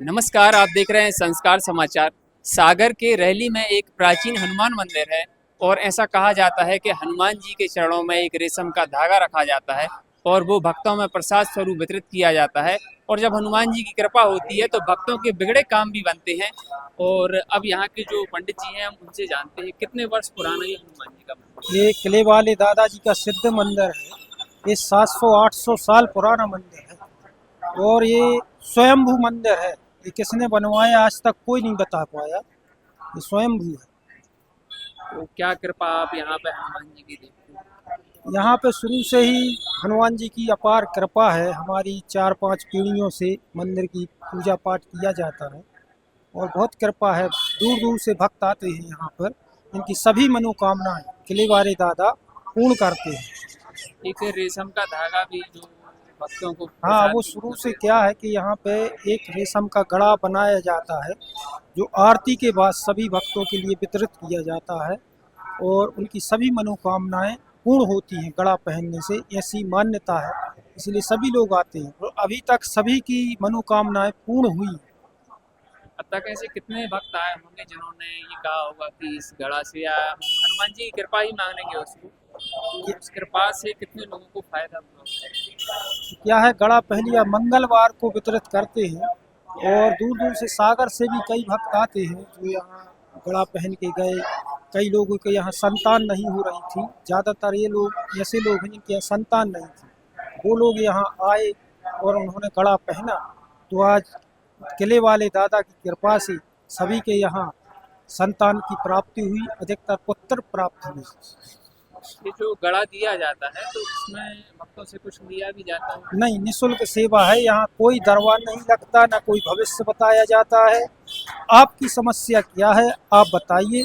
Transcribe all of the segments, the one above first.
नमस्कार, आप देख रहे हैं संस्कार समाचार। सागर के रहली में एक प्राचीन हनुमान मंदिर है और ऐसा कहा जाता है कि हनुमान जी के चरणों में एक रेशम का धागा रखा जाता है और वो भक्तों में प्रसाद स्वरूप वितरित किया जाता है। और जब हनुमान जी की कृपा होती है तो भक्तों के बिगड़े काम भी बनते हैं। और अब यहाँ के जो पंडित जी हैं हम उनसे जानते हैं कितने वर्ष पुराना ये हनुमान जी का मंदिर। ये किले वाले दादाजी का सिद्ध मंदिर है। ये 700-800 साल पुराना मंदिर है और ये स्वयंभू मंदिर है। ये किसने बनवाया आज तक कोई नहीं बता पाया। ये स्वयंभू है। तो क्या कृपा आप यहाँ पे हनुमान जी की देखते हैं? यहाँ पे शुरू से ही हनुमान जी की अपार कृपा है। हमारी 4-5 पीढ़ियों से मंदिर की पूजा पाठ किया जाता है और बहुत कृपा है। दूर दूर से भक्त आते हैं यहाँ पर। इनकी सभी मनोकामनाएं किले वाले दादा पूर्ण करते हैं। एक रेशम का धागा भी जो भक्तों को हाँ, प्रसाद वो शुरू से क्या है कि यहाँ पे एक रेशम का गड़ा बनाया जाता है जो आरती के बाद सभी भक्तों के लिए वितरित किया जाता है और उनकी सभी मनोकामनाएं पूर्ण होती हैं गड़ा पहनने से, ऐसी मान्यता है। इसलिए सभी लोग आते हैं और अभी तक सभी की मनोकामनाएं पूर्ण हुई। अब तक ऐसे कितने भक्त आए होंगे जिन्होंने ये कहा होगा कि इस गढ़ा से या हनुमान जी की कृपा ही मांगेंगे उसको, तो उस कृपा से कितने लोगों को फायदा हुआ? क्या है, गड़ा पहलिया मंगलवार को वितरित करते हैं और दूर दूर से सागर से भी कई भक्त आते हैं जो यहाँ गड़ा पहन के गए। कई लोगों के यहाँ संतान नहीं हो रही थी। ज़्यादातर ये लोग ऐसे लोग हैं जिनके यहाँ संतान नहीं थी, वो लोग यहाँ आए और उन्होंने गड़ा पहना। तो आज किले वाले दादा की कृपा से सभी के यहाँ संतान की प्राप्ति हुई, अधिकतर पुत्र प्राप्त हुए। ये जो गढ़ा दिया जाता है तो उसमें भक्तों से कुछ लिया भी जाता है? नहीं, निःशुल्क सेवा है। यहाँ कोई दरबार नहीं लगता, ना कोई भविष्य बताया जाता है। आपकी समस्या क्या है आप बताइए,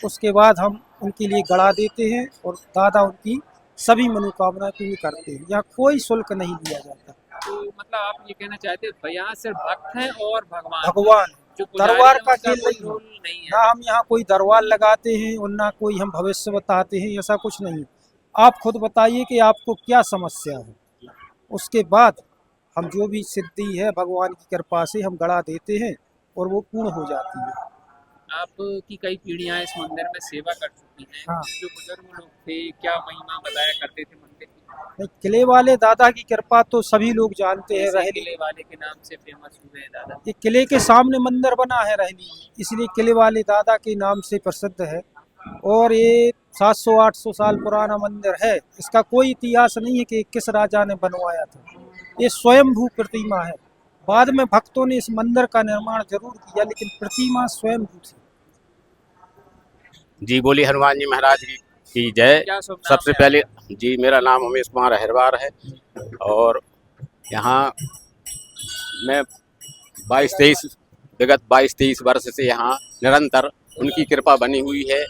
उसके बाद हम उनके लिए गड़ा देते हैं और दादा उनकी सभी मनोकामना पूरी करते हैं। यहाँ कोई शुल्क नहीं लिया जाता। तो मतलब आप ये कहना चाहते हैं यहाँ सिर्फ भक्त हैं और भगवान भगवान जो पुजारी दरबार हैं, का उनका खेल कोई नहीं है। रोल नहीं है? ना हम यहाँ कोई दरबार लगाते हैं और ना कोई हम भविष्य बताते हैं, ऐसा कुछ नहीं। आप खुद बताइए कि आपको क्या समस्या है, उसके बाद हम जो भी सिद्धि है भगवान की कृपा से हम गड़ा देते हैं और वो पूर्ण हो जाती है। आपकी कई पीढ़ियां इस मंदिर में सेवा कर चुकी हैं। हाँ। जो बुजुर्ग लोग थे क्या महिमा बताया करते थे मंदिर की? नहीं, किले वाले दादा की कृपा तो सभी लोग जानते हैं। जैसे रहली किले वाले के नाम से फेमस हुए हैं दादा। ये किले के सामने मंदिर बना है रहली, इसलिए किले वाले दादा के नाम से प्रसिद्ध है। और ये 700-800 साल पुराना मंदिर है। इसका कोई इतिहास नहीं है कि किस राजा ने बनवाया था। ये स्वयंभू प्रतिमा है। बाद में भक्तों ने इस मंदिर का निर्माण जरूर किया, लेकिन प्रतिमा स्वयंभू थी। जी, बोली हनुमान जी महाराज की जय। क्या शुभ नाम सबसे है पहले जी, मेरा नाम उमेश कुमार अहिरवार है और यहाँ मैं 22-23 वर्ष से यहाँ निरंतर उनकी कृपा बनी हुई है।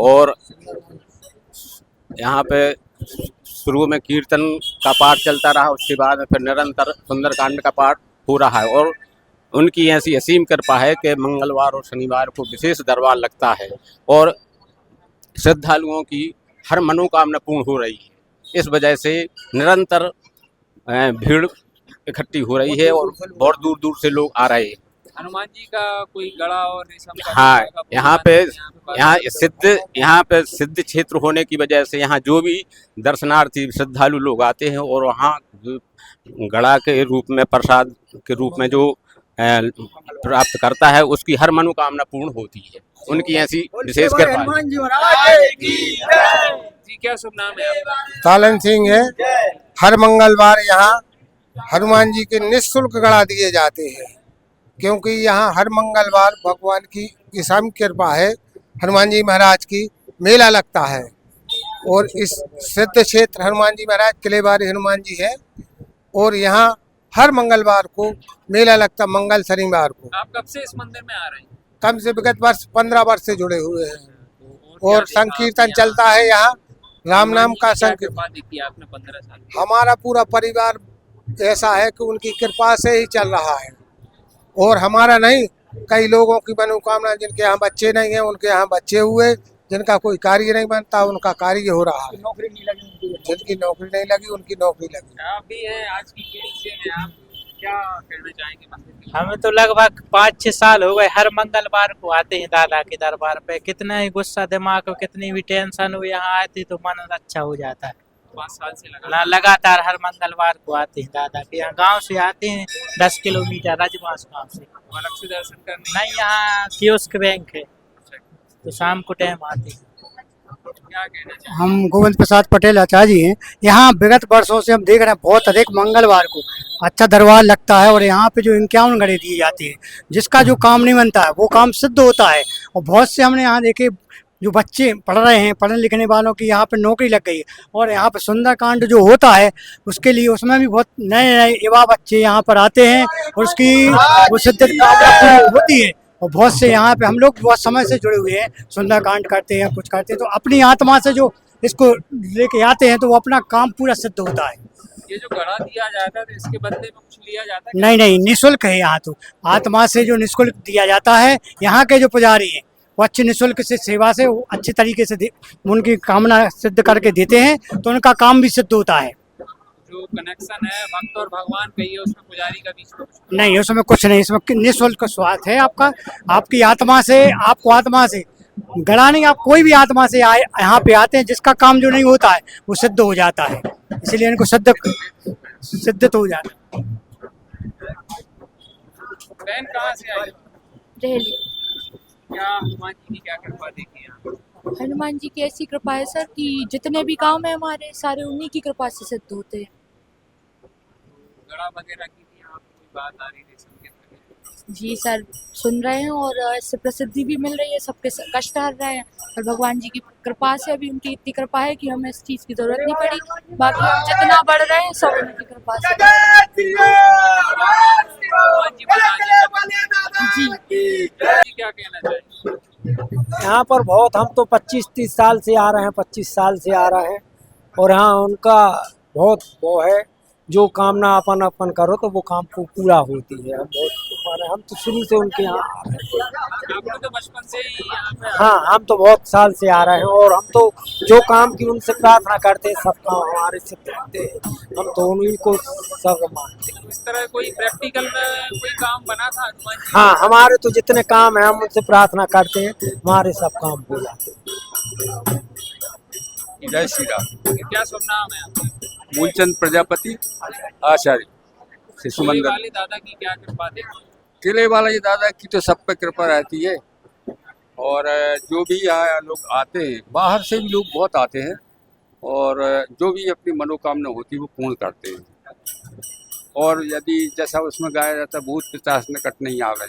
और यहाँ पे शुरू में कीर्तन का पाठ चलता रहा, उसके बाद में फिर निरंतर सुंदरकांड का पाठ हो रहा है। और उनकी ऐसी असीम कृपा है कि मंगलवार और शनिवार को विशेष दरबार लगता है और श्रद्धालुओं की हर मनोकामना पूर्ण हो रही है। इस वजह से निरंतर भीड़ इकट्ठी हो रही है और बहुत दूर दूर से लोग आ रहे हैं। हनुमान जी का कोई गढ़ा और रेशम का हाँ, धागा का यहाँ पे सिद्ध क्षेत्र होने की वजह से यहाँ जो भी दर्शनार्थी श्रद्धालु लोग आते हैं और वहाँ गड़ा के रूप में प्रसाद के रूप में जो प्राप्त करता है उसकी हर मनोकामना पूर्ण होती है। उनकी ऐसी विशेष कृपा है। जी, क्या शुभ नाम है आपका? तालन सिंह है। हर मंगलवार यहाँ हनुमान जी के निःशुल्क गड़ा दिए जाते हैं, क्योंकि यहाँ हर मंगलवार भगवान की असीम कृपा है। हनुमान जी महाराज की मेला लगता है और इस सिद्ध क्षेत्र हनुमान जी महाराज किले वाले हनुमान जी है और यहाँ हर मंगलवार को मेला लगता, मंगल शनिवार को। आप कब से इस मंदिर में आ रहे हैं? कम से विगत वर्ष 15 वर्ष से जुड़े हुए हैं क्या और देखा संकीर्तन आपने चलता है यहाँ। राम नाम का क्या संकीर्तन। कृपा देखी आपने 15 साल में? हमारा पूरा परिवार ऐसा है कि उनकी कृपा से ही चल रहा है और हमारा नहीं, कई लोगों की मनोकामना, जिनके यहाँ बच्चे नहीं हैं उनके यहाँ बच्चे हुए, जिनका कोई कार्य नहीं बनता उनका कार्य हो रहा है, नौकरी नहीं लगी। जिनकी नौकरी नहीं लगी उनकी नौकरी लगी। आप भी हैं, आज की पीढ़ी से हैं आप? क्या कहना चाहेंगे मंदिर के? हमें तो लगभग 5-6 साल हो गए, हर मंगलवार को आते हैं दादा के दरबार पे। कितना ही गुस्सा दिमाग को, कितनी भी टेंशन हो, यहाँ आती तो मन अच्छा हो जाता है। 5 साल से लगा लगातार हर मंगलवार को आते हैं दादा के यहाँ। गांव से आते हैं 10 किलोमीटर राजमास गांव से। अलग से दर्शन करने। नहीं, यहाँ कियोस्क बैंक है तो शाम को टाइम आते हैं। क्या कहना चाहेंगे? हम गोविंद प्रसाद पटेल आचार्य जी हैं। यहाँ विगत वर्षों से हम देख रहे हैं बहुत अधिक मंगलवार को अच्छा दरबार लगता है और यहाँ पे जो इम्तिहान गड़े दिए जाते हैं, जिसका जो काम नहीं बनता है वो काम सिद्ध होता है। और बहुत से हमने यहाँ देखे जो बच्चे पढ़ रहे हैं, पढ़ने लिखने वालों की यहाँ पे नौकरी लग गई है। और यहाँ पे सुंदरकांड जो होता है उसके लिए उसमें भी बहुत नए नए युवा बच्चे यहाँ पर आते हैं और उसकी वो सिद्ध होती है। और बहुत से यहाँ पे हम लोग बहुत समय से जुड़े हुए हैं, सुंदरकांड करते हैं, कुछ करते हैं, तो अपनी आत्मा से जो इसको लेके आते हैं तो वो अपना काम पूरा सिद्ध होता है। ये जो गड़ा दिया जाता है तो इसके बदले में कुछ लिया जाता है? नहीं नहीं, निःशुल्क है यहाँ तो। आत्मा से जो निःशुल्क दिया जाता है, यहाँ के जो पुजारी हैं वो अच्छी निःशुल्क से सेवा से वो अच्छे तरीके से उनकी कामना सिद्ध करके देते हैं तो उनका काम भी सिद्ध होता है। जो कनेक्शन है भक्त और भगवान का, ये उसमें पुजारी का बीच में कुछ नहीं, उसमें कुछ नहीं, इसमें निःशुल्क स्वार्थ है आपका, आपकी आत्मा से, आपको आत्मा से गड़ा नहीं, आप कोई भी आत्मा से आए यहाँ पे आते हैं, जिसका काम जो नहीं होता है वो सिद्ध हो जाता है, इसलिए इनको सिद्ध तो हो जाता है। बहन कहाँ से आई? रेली। क्या हनुमान जी की क्या कृपा देखी यहाँ? हनुमान जी की ऐसी कृपा है सर कि जितने भी काम है हमारे सारे उन्हीं की कृपा से सिद्ध होते हैं। गड़ा वगैरह की भी यहाँ पे कोई बात आ रही थी सबके अंदर? जी सर, सुन रहे हैं और इससे प्रसिद्धि भी मिल रही है, सबके कष्ट हर रहे हैं और भगवान जी की कृपा से अभी उनकी इतनी कृपा है कि हमें इस चीज़ की जरूरत नहीं पड़ी। बाकी हम जितना बढ़ रहे हैं सब उनकी कृपा से। हनुमान जी बना जी जी क्या कहना चाहिए? यहाँ पर बहुत, हम तो 25-30 साल से आ रहे हैं, 25 साल से आ रहे हैं और यहाँ उनका बहुत वो है, जो कामना अपन करो तो वो काम को पूरा होती है। हम तो शुरू से उनके यहाँ आ रहे हैं। आप लोग तो बचपन से ही यहाँ पे? हाँ, हम तो बहुत साल से आ रहे हैं और हम तो जो काम की उनसे प्रार्थना करते हैं सब काम हमारे सिद्ध होते हैं। हम तो उन्हीं को सब मानते हैं। इस तरह कोई प्रैक्टिकल में कोई काम बना था हनुमान जी? हाँ, हमारे तो जितने काम हैं हम उनसे प्रार्थना करते हैं, हमारे सब काम हो जाते हैं। जय श्री राम। क्या शुभ नाम है आपका? मूलचंद प्रजापति आचार्य शिशु कोई मंदिर। वाले दादा की क्या कृपा देखी? किले वाला जी दादा की तो सब पे कृपा रहती है और जो भी यहाँ लोग आते हैं, बाहर से भी लोग बहुत आते हैं और जो भी अपनी मनोकामना होती है वो पूर्ण करते हैं। और यदि जैसा उसमें गाया जाता है भूत पिशाच निकट नहीं आवे,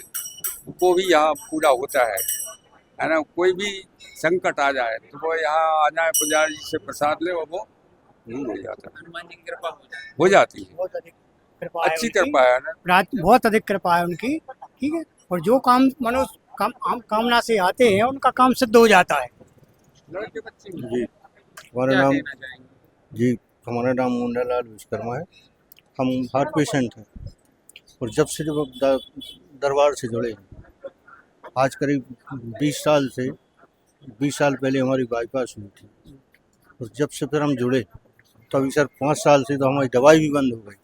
वो भी यहाँ पूरा होता है ना। कोई भी संकट आ जाए तो वो यहाँ आ जाए, पुजारी जी से प्रसाद ले और वो दूर हो जाता है, हनुमान जी की कृपा हो जाती है। बहुत अधिक कृपा है अच्छी उनकी। कृपा है ना। बहुत अधिक कृपा है उनकी, ठीक है। और जो काम मनुष्य कामना से आते हैं उनका काम सिद्ध हो जाता है। लड़के बच्चे भी? जी, हमारा क्या नाम कहना चाहेंगे? जी हमारा नाम मुंडालाल विश्वकर्मा है। हम हार्ट पेशेंट हैं और जब से जब दरबार से जुड़े हैं, आज करीब 20 साल पहले हमारी बाईपास हुई थी और जब से फिर हम जुड़े तो अभी सर 5 साल से तो हमारी दवाई भी बंद हो गई,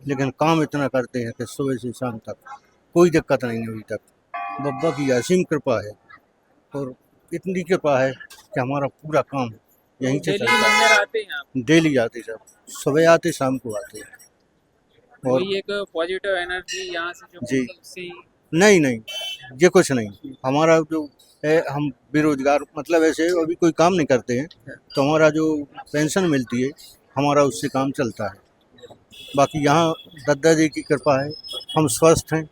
लेकिन काम इतना करते हैं कि सुबह से शाम तक कोई दिक्कत नहीं है अभी तक। बब्बा की असीम कृपा है और इतनी कृपा है कि हमारा पूरा काम यहीं से डेली चलता है। मंदिर आते हैं आप? डेली आते सब, सुबह आते शाम को आते हैं। और कोई एक पॉजिटिव एनर्जी यहाँ से जो जी। उससे नहीं, ये कुछ नहीं। हमारा जो है, हम बेरोजगार, मतलब ऐसे अभी कोई काम नहीं करते हैं तो हमारा जो पेंशन मिलती है हमारा उससे काम चलता है। बाकी यहाँ दद्दा जी की कृपा है, हम स्वस्थ हैं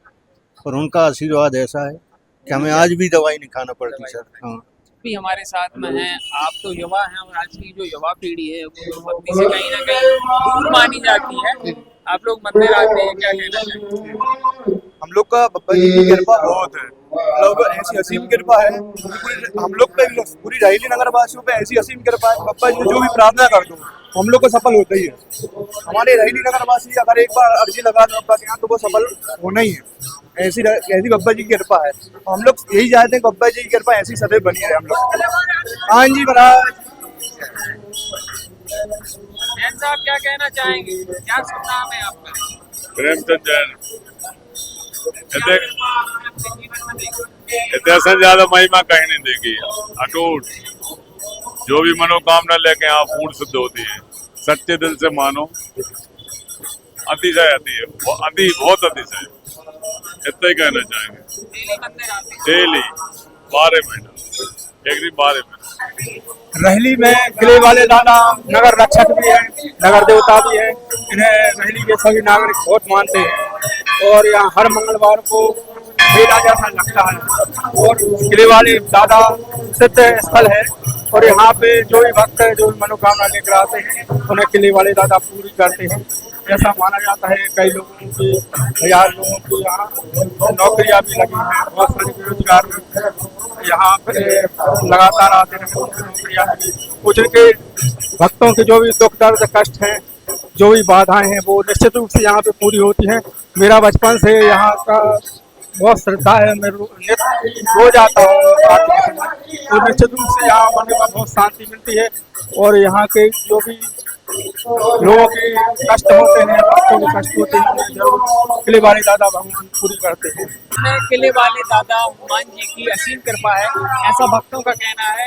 और उनका आशीर्वाद ऐसा है कि हमें आज भी दवाई नहीं खाना पड़ती सर। हाँ, भी हमारे साथ में हैं। आप तो युवा हैं और आज की जो युवा पीढ़ी है वो भक्ति से कहीं ना कहीं दूर मानी जाती है। आप लोग मंदिर आते हैं, क्या कहना चाहेंगे? हम लोग का बब्बा जी की कृपा बहुत है, मतलब ऐसी असीम कृपा है हम लोग पे, पूरी रायली नगर वासियों पे ऐसी असीम कृपा है। बब्बा जी जो भी प्रार्थना कर दो हम लोग को सफल होता ही है। हमारे रायली नगर वासी अगर एक बार अर्जी लगा दो बब्बा के यहाँ तो वो सफल होना ही है। ऐसी बब्बा जी की कृपा है। हम लोग यही चाहते हैं बब्बा जी की कृपा ऐसी सदैव बनी रहे हम लोग। हाँ जी महाराज। जैन साहब क्या कहना चाहेंगे? क्या शुभ नाम है आपका? प्रेमचंद जैन। इतने से ज्यादा महिमा कहीं नहीं देखी है। अटूट जो भी मनोकामना लेके यहाँ पूर्ण सिद्ध होती है, सच्चे दिल से मानो। अतिशय अति है, बहुत अतिशय, इतना ही कहना चाहेंगे। डेली 12 महीना, एक दिन 12 महीना। रहली में किले वाले दादा नगर रक्षक भी हैं, नगर देवता भी हैं। इन्हें रहली के सभी नागरिक बहुत मानते हैं और यहाँ हर मंगलवार को मेला जैसा लगता है और किले वाले दादा सिद्ध स्थल है और यहाँ पे जो भी भक्त है, जो भी मनोकामना लेकर आते हैं, उन्हें किले वाले दादा पूरी करते हैं, ऐसा माना जाता है। कई लोगों की, 1000 लोगों की यहाँ नौकरियां भी लगी हैं, बहुत सारे बेरोजगार यहाँ पे लगातार आते हैं, नौकरियां मिली। कुछ के भक्तों के जो भी दुख दर्द कष्ट हैं, जो भी बाधाएं हैं, वो निश्चित रूप से यहाँ पे पूरी होती हैं। मेरा बचपन से यहाँ का बहुत श्रद्धा है, मैं रोज आता हूँ आरती के समय, और निश्चित रूप से यहाँ मन में बहुत शांति मिलती है और यहाँ के जो भी लोगों के कष्ट होते हैं, भक्तों के कष्ट होते हैं, उन्हें जरूर किले वाले दादा भगवान पूरी करते हैं। किले वाले दादा हनुमान जी की असीम कृपा है, ऐसा भक्तों का कहना है।